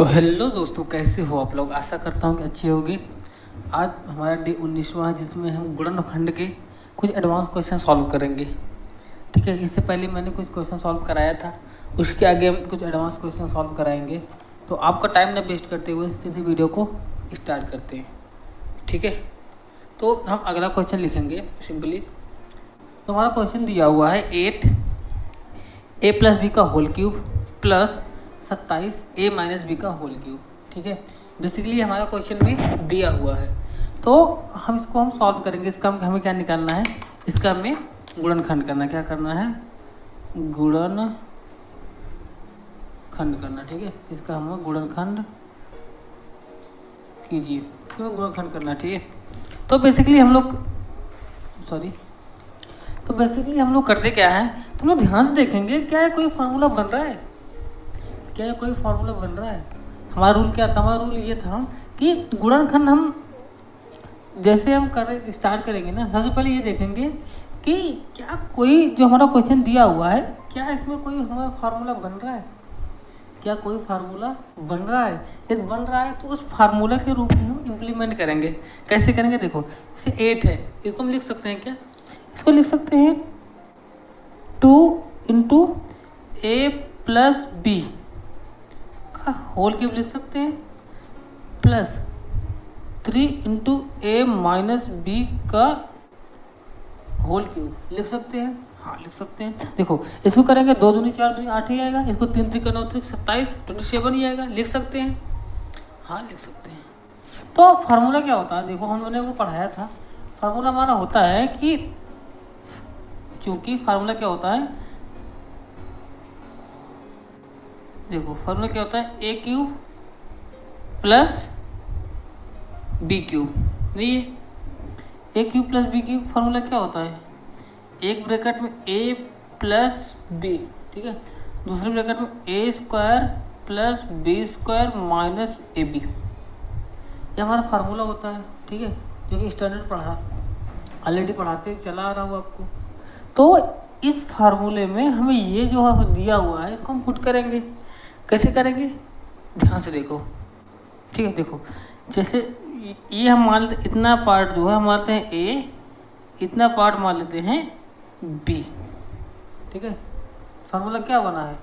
तो हेलो दोस्तों, कैसे हो आप लोग। आशा करता हूँ कि अच्छे होंगे। आज हमारा डे 19वां है, जिसमें हम गुणनखंड के कुछ एडवांस क्वेश्चन सॉल्व करेंगे। ठीक है, इससे पहले मैंने कुछ क्वेश्चन सॉल्व कराया था, उसके आगे हम कुछ एडवांस क्वेश्चन सॉल्व कराएंगे। तो आपका टाइम ना वेस्ट करते हुए सीधे वीडियो को स्टार्ट करते हैं। ठीक है, तो हम अगला क्वेश्चन लिखेंगे सिंपली। तो हमारा क्वेश्चन दिया हुआ है 8a + b का whole cube plus 27a - b का होल क्यूब। ठीक है, बेसिकली हमारा क्वेश्चन में दिया हुआ है, तो हम इसको सॉल्व करेंगे। इसका हमें क्या निकालना है, इसका हमें गुणनखंड करना। क्या करना है, गुणनखंड करना। ठीक है, इसका हमें गुणनखंड कीजिए, क्यों गुणनखंड करना। ठीक है, तो बेसिकली हम लोग करते क्या है, तो हम लोग ध्यान से देखेंगे क्या है, कोई फार्मूला बन रहा है, क्या कोई फार्मूला बन रहा है। हमारा रूल क्या था, हमारा रूल ये था कि गुणनखंड हम जैसे हम स्टार्ट करेंगे ना, सबसे पहले ये देखेंगे कि क्या कोई जो हमारा क्वेश्चन दिया हुआ है, क्या इसमें कोई हमारा फार्मूला बन रहा है, क्या कोई फार्मूला बन रहा है। यदि बन रहा है तो उस फार्मूला के रूप में हम इम्प्लीमेंट करेंगे। कैसे करेंगे, देखो जैसे 8 है, इसको हम लिख सकते हैं, क्या इसको लिख सकते हैं 2 × a + b का होल क्यूब लिख सकते हैं, प्लस 3 × a - b का होल क्यूब लिख सकते हैं। हाँ, लिख सकते हैं। देखो इसको करेंगे 2 दूनी 4 दूनी 8 ही आएगा, इसको 3 3 9 27 27 ही आएगा, लिख सकते हैं। हाँ, लिख सकते हैं। तो फार्मूला क्या होता है, देखो हमने वो पढ़ाया था। फार्मूला हमारा होता है कि चूंकि फार्मूला क्या होता है, देखो फार्मूला क्या होता है, a³ + b³ नहीं है, a³ + b³ फार्मूला क्या होता है, एक ब्रैकेट में a + b, ठीक है, दूसरे ब्रैकेट में a² + b² - ab, ये हमारा फार्मूला होता है। ठीक है, जो कि स्टैंडर्ड ऑलरेडी पढ़ाते चला आ रहा हूँ आपको। तो इस फार्मूले में हमें ये जो दिया हुआ है, इसको हम पुट करेंगे। कैसे करेंगे, ध्यान से देखो। ठीक है, देखो जैसे ये हम मान लेते, इतना पार्ट जो है हम मानते हैं a, इतना पार्ट मान लेते हैं b। ठीक है, फार्मूला क्या बना है,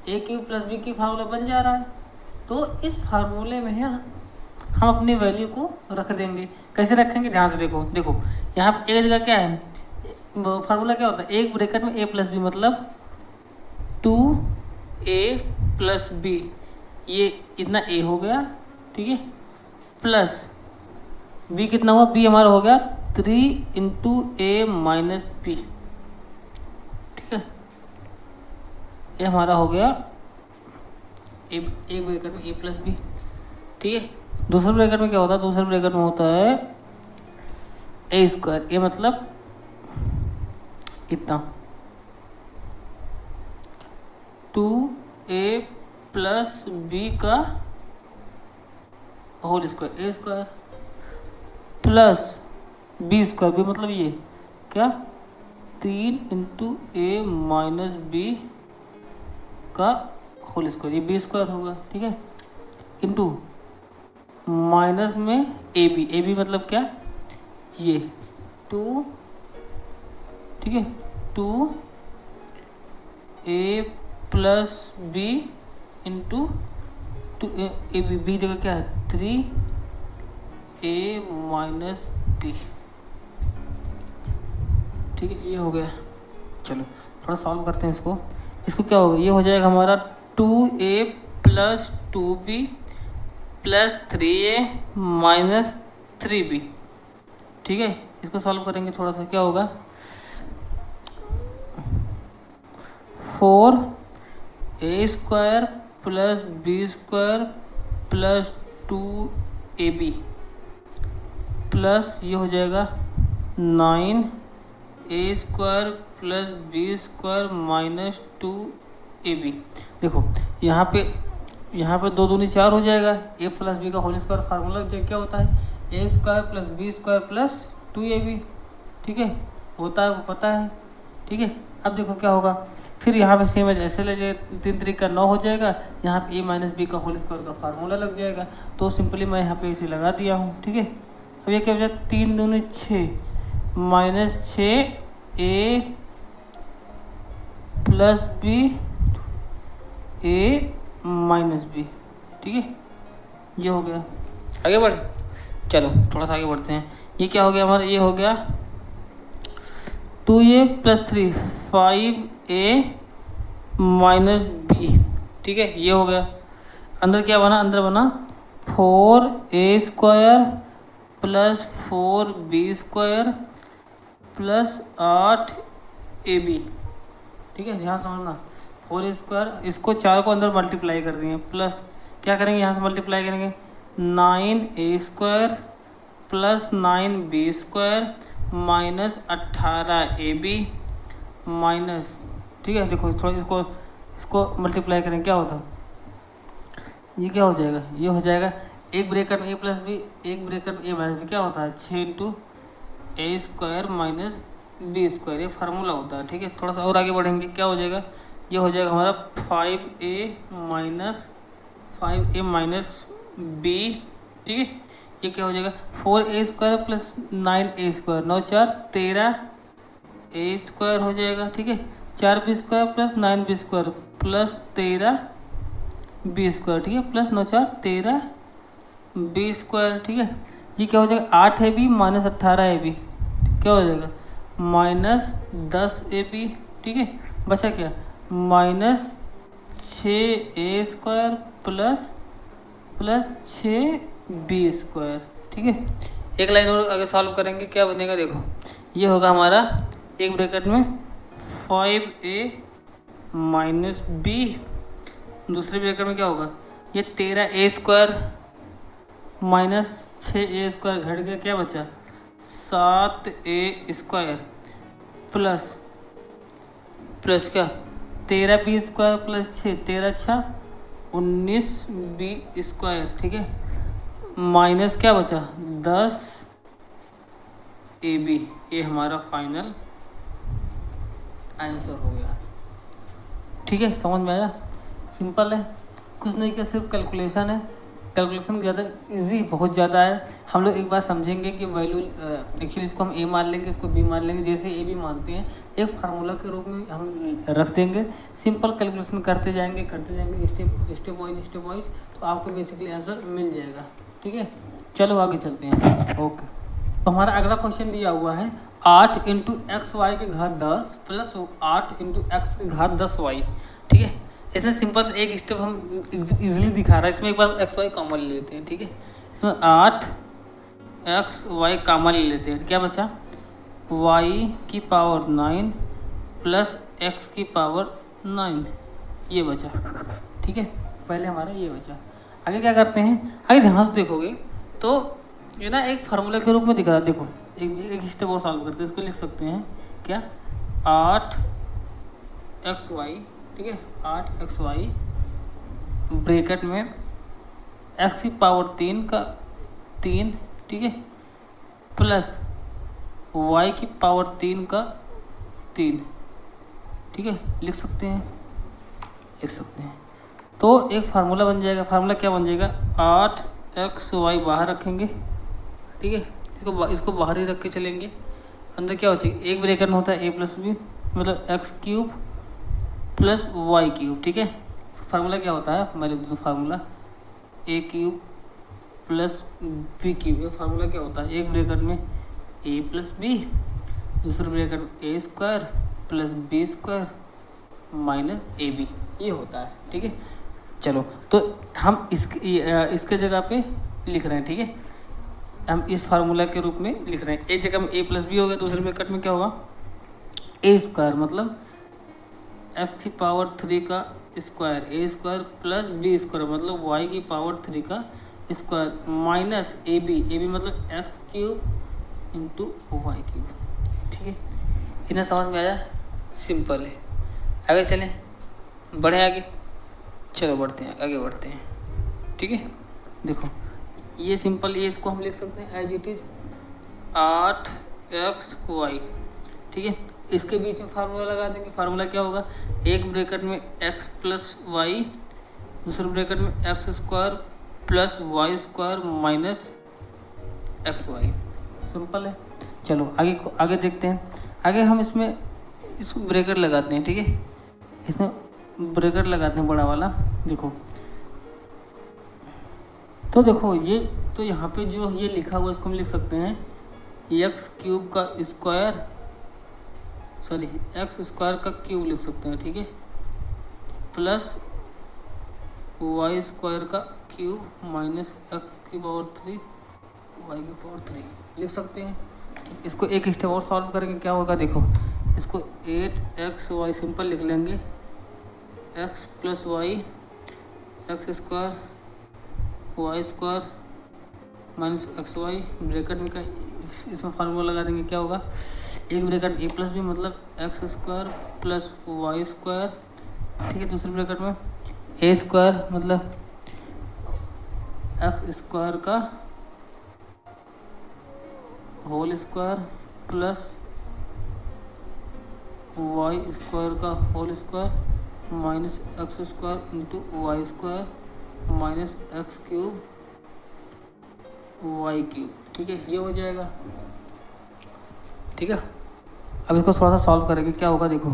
a³ + b³ फार्मूला बन जा रहा है। तो इस फार्मूले में हम अपनी वैल्यू को रख देंगे। कैसे रखेंगे, ध्यान से देखो। देखो यहाँ एक जगह क्या है, फार्मूला क्या होता है, एक ब्रैकेट में a + b मतलब 2a + b, ये इतना a हो गया। ठीक है, प्लस b कितना हुआ, b हमारा हो गया 3 × a - b। ठीक है, ये हमारा हो गया एक ब्रैकेट में a + b। ठीक है, दूसरे ब्रैकेट में क्या होता है, दूसरे ब्रैकेट में होता है a², ये मतलब इतना 2a + b का होल स्क्वायर, a² + b² मतलब ये क्या 3 × a - b का होल स्क्वायर, ये b² होगा। ठीक है, इंटू माइनस में ab मतलब क्या, ये 2, ठीक है, 2a + b × 2ab, b जगह क्या है 3a - b। ठीक है, ये हो गया। चलो थोड़ा सॉल्व करते हैं इसको क्या होगा, ये हो जाएगा हमारा 2a + 2b + 3a - 3b। ठीक है, इसको सॉल्व करेंगे थोड़ा सा, क्या होगा 4a² + b² + 2ab प्लस ये हो जाएगा 9a² + b² - 2ab। देखो यहाँ पे 2 दूनी 4 हो जाएगा, a + b का होल स्क्वायर फार्मूला क्या होता है, a² + b² + 2ab। ठीक है, होता है, वो पता है। ठीक है, अब देखो क्या होगा, फिर यहाँ पे सेम है जैसे ले जाए 3 3 का 9 हो जाएगा, यहाँ पे a माइनस बी का होल स्क्वायर का फार्मूला लग जाएगा। तो सिंपली मैं यहाँ पे इसे लगा दिया हूँ, ठीक है। अब ये क्या हो जाए 3 दूनी 6 minus 6 a plus b a minus b, ठीक है। ये हो गया। आगे बढ़े, चलो थोड़ा सा आगे बढ़ते हैं। ये क्या हो गया हमारा, ये हो गया 2a plus 3 5a minus b, ठीक है। ये हो गया। अंदर क्या बना, अंदर बना 4a square plus 4b square plus 8ab, ठीक है। यहाँ समझना 4a स्क्वायर, इसको 4 को अंदर मल्टीप्लाई कर देंगे, प्लस क्या करेंगे यहाँ से मल्टीप्लाई करेंगे 9a square plus 9b square minus 18ab minus, ठीक है। देखो थोड़ा इसको मल्टीप्लाई करें क्या होता, ये क्या हो जाएगा, ये हो जाएगा एक ब्रैकेट में a प्लस बी, एक ब्रैकेट में a माइनस बी, क्या होता है 6 into a square minus b square, ये फार्मूला होता है, ठीक है। थोड़ा सा और आगे बढ़ेंगे, क्या हो जाएगा, ये हो जाएगा हमारा 5a माइनस बी, ठीक है। ये क्या हो जाएगा 4a square plus 9a square, 9 4 13a square हो जाएगा, ठीक है। 4b square plus 9b square plus 13b square, ठीक है, प्लस 9 4 13b स्क्वायर, ठीक है। ये क्या हो जाएगा 8ab माइनस 18ab, क्या हो जाएगा माइनस 10ab, ठीक है। बचा क्या minus 6a square plus 6b square, ठीक है। एक लाइन और आगे सॉल्व करेंगे, क्या बनेगा देखो, ये होगा हमारा एक ब्रैकेट में 5a माइनस बी, दूसरे ब्रैकेट में क्या होगा ये 13a square minus 6a square घट गया, क्या बचा 7a स्क्वायर प्लस क्या 13b स्क्वायर प्लस 6 13 अच्छा 19b स्क्वायर, ठीक है, माइनस क्या बचा 10ab। ये हमारा फाइनल आंसर हो गया, ठीक है। समझ में आया, सिंपल है, कुछ नहीं किया, सिर्फ कैलकुलेशन है। कैलकुलेशन ज़्यादा इजी बहुत ज़्यादा है। हम लोग एक बात समझेंगे कि वैल्यू एक्चुअली इसको हम a मान लेंगे, इसको b मान लेंगे, जैसे a b मानते हैं एक फार्मूला के रूप में हम रख देंगे। सिंपल कैलकुलेशन करते जाएंगे स्टेप वाइज, तो आपको बेसिकली आंसर मिल जाएगा, ठीक है। चलो आगे चलते हैं, ओके। तो हमारा अगला क्वेश्चन दिया हुआ है 8 इंटू एक्स वाई के घात 10 प्लस 8 इंटू एक्स के घात 10y, ठीक है। इसमें सिंपल एक स्टेप हम इजीली दिखा रहा है, इसमें एक बार एक्स वाई कॉमन ले लेते हैं, ठीक है। इसमें 8 एक्स वाई कॉमन ले लेते हैं, क्या बचा y की पावर 9 प्लस x की पावर 9, ये बचा, ठीक है। पहले हमारा ये बचा। आगे क्या करते हैं, आगे ध्यान से देखोगे तो ये ना एक फार्मूला के रूप में दिख रहा है। देखो एक स्टेप और सॉल्व करते हैं, इसको लिख सकते हैं क्या 8 एक्स वाई, ठीक है, 8 एक्स वाई ब्रैकेट में x की पावर 3 का 3, ठीक है, प्लस y की पावर 3 का 3, ठीक है, लिख सकते हैं। तो एक फार्मूला बन जाएगा। फार्मूला क्या बन जाएगा 8xy बाहर रखेंगे, ठीक है, इसको बाहर ही रख के चलेंगे। अंदर क्या हो जाएगा एक ब्रैकेट में होता है a प्लस बी, मतलब x cube plus y cube, ठीक है। फार्मूला क्या होता है, मैं लिख दूँ formula a cube plus b cube. ये फार्मूला क्या होता है, एक ब्रैकेट में a प्लस बी, दूसरे ब्रैकेट में a square plus b square minus ab, ये होता है, ठीक है। चलो तो हम इसके जगह पे लिख रहे हैं, ठीक है, हम इस फार्मूला के रूप में लिख रहे हैं। एक जगह में a प्लस बी हो गया, दूसरे ब्रैकेट में क्या होगा a स्क्वायर, मतलब x की पावर 3 का square, a square plus b square मतलब y की पावर 3 का स्क्वायर माइनस ab मतलब x cube into y cube, ठीक है। इतना समझ में आया, सिंपल है। आगे चलें, बढ़े आगे, चलो आगे बढ़ते हैं, ठीक है। देखो ये सिंपल, ये इसको हम लिख सकते हैं एज इट इज़ 8xy, ठीक है। इसके बीच में फार्मूला लगा देंगे। फार्मूला क्या होगा, एक ब्रैकेट में x प्लस वाई, दूसरे ब्रैकेट में x square plus Y square minus x y. Simple है। चलो आगे देखते हैं। आगे हम इसमें इसको ब्रैकेट लगाते हैं, ठीक है, इसमें ब्रैकेट लगाते हैं बड़ा वाला। देखो तो देखो ये तो यहाँ पे जो ये लिखा हुआ इसको हम लिख सकते हैं एक्स क्यूब का स्क्वायर, सॉरी एक्स स्क्वायर का क्यूब लिख सकते हैं, ठीक है, प्लस वाई स्क्वायर का क्यूब माइनस एक्स की पावर 3 वाई की पावर 3 लिख सकते हैं। इसको एक स्टेप और सॉल्व करेंगे, क्या होगा देखो, इसको 8xy सिंपल लिख लेंगे, x plus Y x square Y square minus x Y bracket में का इसमें फार्मूला लगा देंगे। क्या होगा, एक ब्रैकेट ए प्लस बी मतलब X square plus Y square, ठीक है, दूसरे ब्रैकेट में ए स्क्वायर मतलब एक्स स्क्वायर का whole square plus Y square का whole square minus x square into Y square minus X cube Y cube, ठीक है, ये हो जाएगा। ठीक है, अब इसको थोड़ा सा सॉल्व करेंगे। क्या होगा देखो,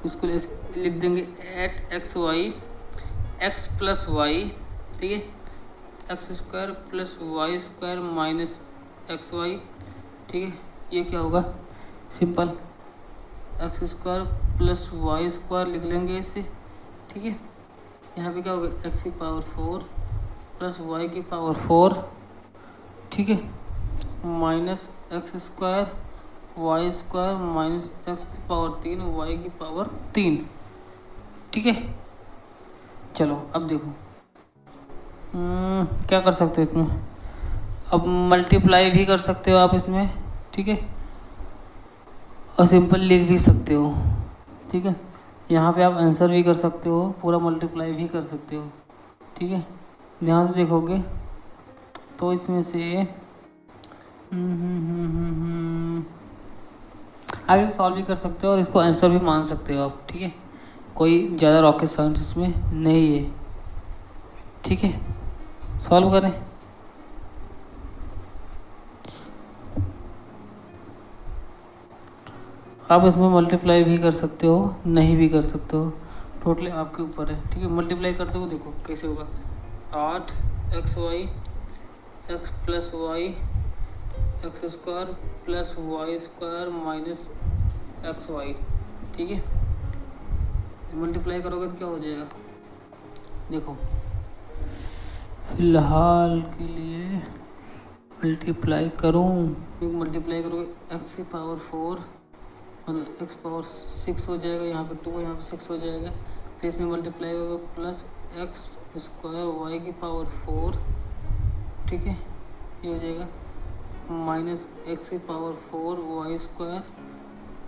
इसको लिख देंगे 8xy एक्स प्लस वाई, ठीक है, x square plus Y square minus x y, ठीक है, ये क्या होगा simple x square plus Y square लिख लेंगे इसे, ठीक है, यहाँ पे क्या होगा एक्स की पावर 4 प्लस वाई की पावर 4, ठीक है, minus x square Y square minus x की पावर 3 वाई की पावर 3, ठीक है। चलो अब देखो क्या कर सकते हो इसमें, अब मल्टीप्लाई भी कर सकते हो आप इसमें, ठीक है, और सिंपल लिख भी सकते हो, ठीक है, यहाँ पे आप आंसर भी कर सकते हो, पूरा मल्टीप्लाई भी कर सकते हो, ठीक है। ध्यान से देखोगे तो इसमें से आगे सॉल्व भी कर सकते हो और इसको आंसर भी मान सकते हो आप, ठीक है, कोई ज़्यादा रॉकेट साइंस इसमें नहीं है, ठीक है। सॉल्व करें, आप इसमें मल्टीप्लाई भी कर सकते हो, नहीं भी कर सकते हो, टोटली आपके ऊपर है, ठीक है। मल्टीप्लाई करते हो देखो कैसे होगा, 8xy x plus Y x square plus Y square minus x y, ठीक है, मल्टीप्लाई करोगे तो क्या हो जाएगा देखो, फिलहाल के लिए मल्टीप्लाई करूँ, मल्टीप्लाई करोगे एक्स की पावर 4 मतलब एक्स पावर 6 हो जाएगा, यहाँ पे 2 यहाँ पे 6 हो जाएगा, फिर इसमें मल्टीप्लाई होगा प्लस एक्स स्क्वायर वाई की पावर 4, ठीक है, ये हो जाएगा माइनस एक्स की power 4 y square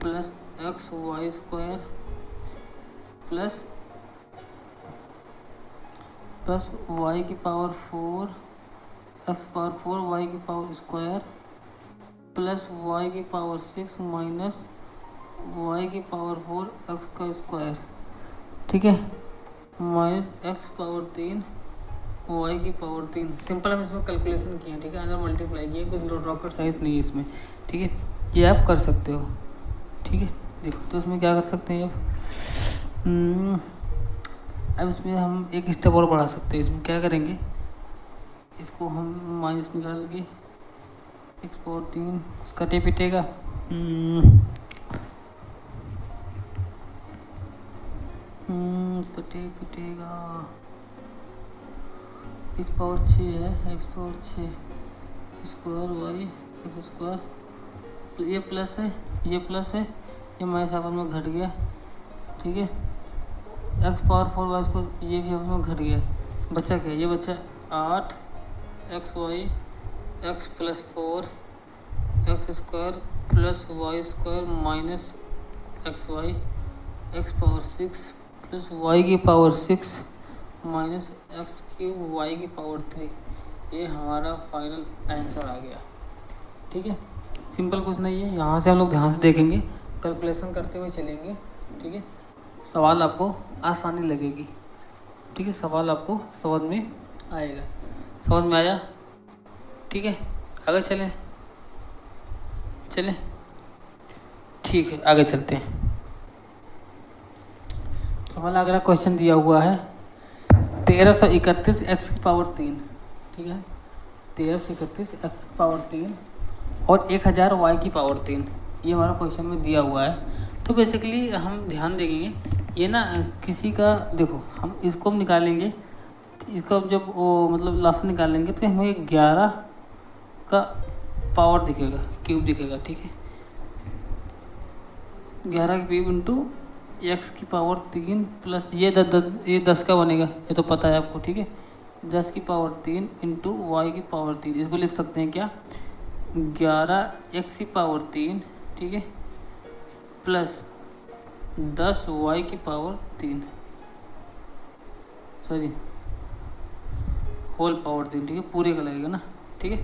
plus x y square plus Y की पावर 4 एक्स पावर 4 वाई की पावर स्क्वायर प्लस वाई की पावर 6 माइनस वाई की पावर 4 एक्स का स्क्वायर, ठीक है, माइनस एक्स पावर 3 वाई की पावर 3। सिंपल हम इसमें कैलकुलेशन किए हैं, ठीक है, अंदर मल्टीप्लाई किए, कुछ रॉकेट साइंस नहीं है इसमें, ठीक है, ये आप कर सकते हो, ठीक है। देखो तो इसमें क्या कर सकते हैं अब इसमें हम एक स्टेप और बढ़ा सकते हैं। इसमें क्या करेंगे, इसको हम माइनस निकाल के एक्स पावर 3 कटे पिटेगा, कटे पिटेगा, एक्स पावर 6 है, x power 6 square y x square, ये प्लस है ये प्लस है, ये माइनस आपस में घट गया, ठीक है, एक्स पावर 4 वाई स्क्वायर ये भी आपस में घट गया, बचा क्या, ये बचा 8 X Y X plus 4 X square plus Y square minus x Y X power 6 plus Y की power 6 minus X cube Y की पावर 3, ये हमारा फाइनल आंसर आ गया, ठीक है। सिंपल कुछ नहीं है, यहाँ से हम लोग ध्यान से देखेंगे कैलकुलेशन करते हुए चलेंगे, ठीक है। सवाल आपको आसानी लगेगी, ठीक है। सवाल आपको समझ में आएगा। समझ में आया, ठीक है। आगे चलें, ठीक है, आगे चलते हैं। तो हमारा अगला क्वेश्चन दिया हुआ है 1331 x की पावर 3, ठीक है। 1331 x की पावर 3 और 1000 y की पावर 3, ये हमारा क्वेश्चन में दिया हुआ है। तो बेसिकली हम ध्यान देंगे, ये ना किसी का, देखो हम इसको हम निकालेंगे, इसको जब वो मतलब लास्ट निकालेंगे तो हमें 11 का पावर दिखेगा, क्यूब दिखेगा, ठीक है। 11 का क्यूब इंटू एक्स की पावर 3 प्लस ये 10 का बनेगा, ये तो पता है आपको, ठीक है। 10 की पावर 3 इंटू वाई की पावर 3, इसको लिख सकते हैं क्या, 11 एक्स की पावर 3, ठीक है, प्लस 10 वाई की पावर 3, सॉरी होल पावर 3, ठीक है, पूरे का लगेगा ना, ठीक है।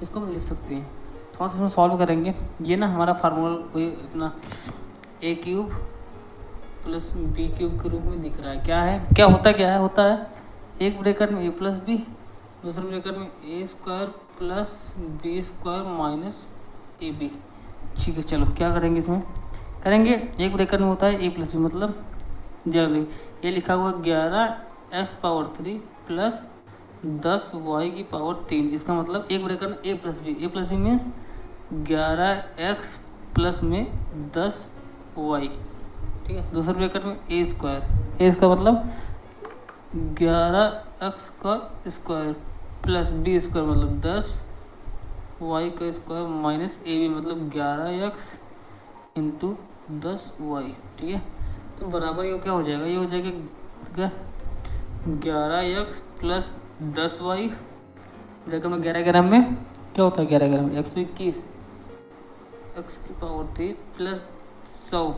इसको हम लिख सकते हैं, थोड़ा सा इसमें सॉल्व करेंगे। ये ना हमारा फार्मूला कोई अपना ए क्यूब प्लस बी क्यूब के रूप में दिख रहा है। क्या है, क्या होता है एक ब्रैकेट में ए प्लस बी, दूसरे ब्रैकेट में A square plus B square minus A B, ठीक है। चलो क्या करेंगे, इसमें करेंगे, एक ब्रैकेट में होता है ए प्लस बी, मतलब जल्दी ये लिखा हुआ 11 एक्स पावर 3 प्लस 10 वाई की पावर 3, इसका मतलब एक ब्रैकेट में A plus B means 11 X plus में 10 वाई, ठीक है। दूसरे ब्रैकेट में ए स्क्वायर मतलब 11 एक्स का स्क्वायर प्लस बी स्क्वायर मतलब 10 वाई का स्क्वायर माइनस ए बी मतलब 11 एक्स इंटू 10 वाई, ठीक है। तो बराबर ये क्या हो जाएगा, ये हो जाएगा क्या, 11 एक्स प्लस 10 वाई, ब्रैकेट में 11 में क्या होता है, 11 में 121 एक्स की power 3 plus 100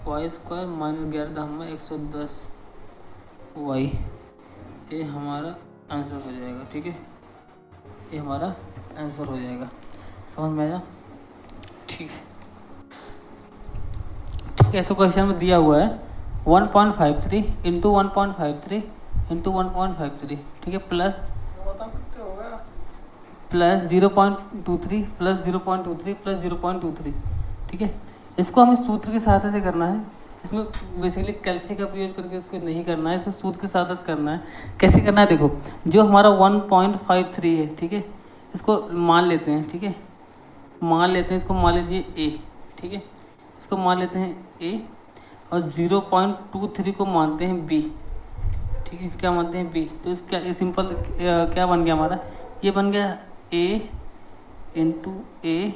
y square minus 11 में 110 वाई, ये हमारा आंसर हो जाएगा, ठीक है। ये हमारा आंसर हो जाएगा, समझ में आया, ठीक है। तो क्वेश्चन में दिया हुआ है 1.53 इंटू 1.53 इंटू 1.53, ठीक है, प्लस 0.23 प्लस 0.23 प्लस 0.23, ठीक है। इसको हमें सूत्र की सहायता से करना है, इसमें बेसिकली कैल्सी का प्रयोग करके इसको नहीं करना है, इसमें सूत्र के साथ करना है। कैसे करना है, देखो जो हमारा 1.53 है, ठीक है, इसको मान लेते हैं, ठीक है, इसको मान लीजिए ए, ठीक है, इसको मान लेते हैं ए, और 0.23 को मानते हैं बी, ठीक है, क्या मानते हैं बी। तो इस क्या सिंपल क्या बन गया हमारा, ये बन गया A into A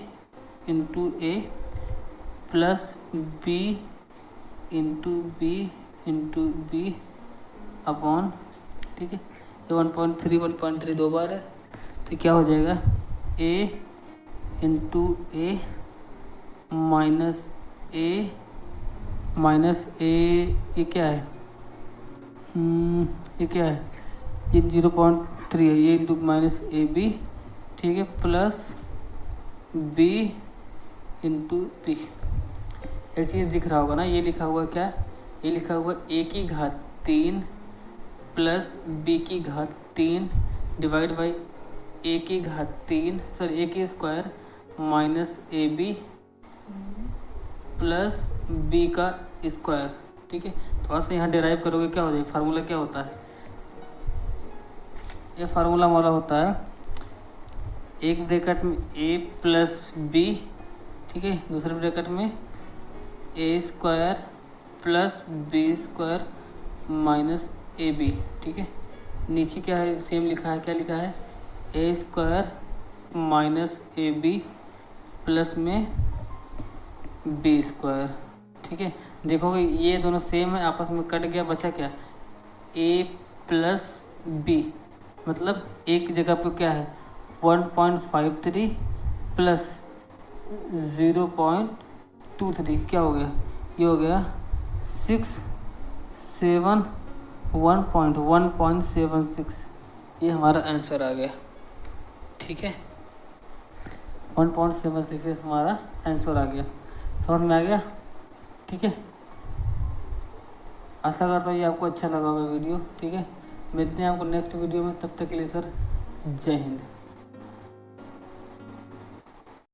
plus B into B upon, ठीक है, ये 1.3 दो बार है, तो क्या हो जाएगा ए इंटू ए माइनस ए ये क्या है, ये 0.3 है, ये इंटू माइनस ए बी, ठीक है, प्लस बी इंटू बी। एक चीज़ दिख रहा होगा ना, ये लिखा हुआ क्या, ये लिखा हुआ ए की घात 3 प्लस बी की घात 3 डिवाइड बाई ए की घात 3 सॉरी ए की square minus A B plus b का स्क्वायर, ठीक है। थोड़ा सा यहाँ डिराइव करोगे क्या हो जाएगा, फार्मूला क्या होता है, ये फार्मूला हमारा होता है एक ब्रैकेट में ए प्लस बी, ठीक है, दूसरे ब्रैकेट में A square plus B square minus A B, ठीक है। नीचे क्या है, सेम लिखा है, क्या लिखा है, A square minus A B plus में बी स्क्वायर, ठीक है। देखोगे ये दोनों सेम है, आपस में कट गया, बचा क्या, ए प्लस बी, मतलब एक जगह पे क्या है 1.53 प्लस 0.23, क्या हो गया, ये हो गया 1.76, ये हमारा आंसर आ गया, ठीक है, 1.76 हमारा आंसर आ गया। समझ में आ गया? ठीक है, आशा करता हूँ ये आपको अच्छा लगा होगा वीडियो। ठीक है, मिलते हैं आपको नेक्स्ट वीडियो में, तब तक के लिए सर जय हिंद।